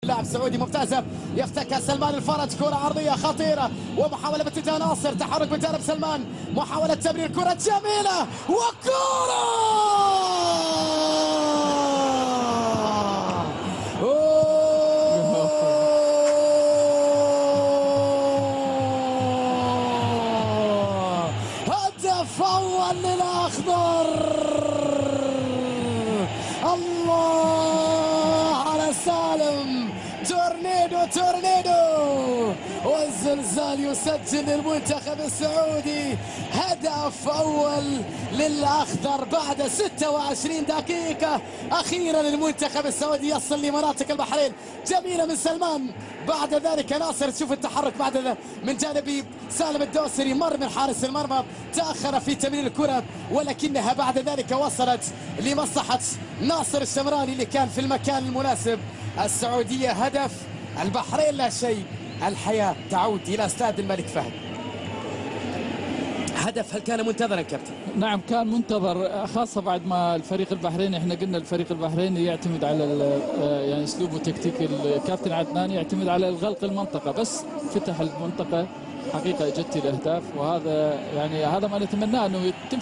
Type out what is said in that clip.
لاعب سعودي ممتازة، يفتكها سلمان الفرج، كرة عرضية خطيرة ومحاولة باتجاه ناصر، تحرك من جانب سلمان، محاولة تمرير، كرة جميلة وكرة هدف أول للأخضر. الله على سالم، تورنيدو والزلزال يسجل للمنتخب السعودي هدف أول للأخضر بعد 26 دقيقة. أخيرا المنتخب السعودي يصل لمناطق البحرين، جميلة من سلمان، بعد ذلك ناصر، شوف التحرك بعد ذلك من جانب سالم الدوسري، مر من حارس المرمى، تأخر في تمرير الكرة ولكنها بعد ذلك وصلت لمصلحة ناصر الشمراني اللي كان في المكان المناسب. السعودية هدف، البحرين لا شيء. الحياة تعود إلى استاد الملك فهد. هدف هل كان منتظرا كابتن؟ نعم كان منتظر، خاصة بعد ما الفريق البحريني، احنا قلنا الفريق البحريني يعتمد على يعني اسلوبه تكتيكي الكابتن عدنان يعتمد على الغلق المنطقة، بس فتح المنطقة حقيقة جت الاهداف، وهذا يعني هذا ما نتمناه انه يتم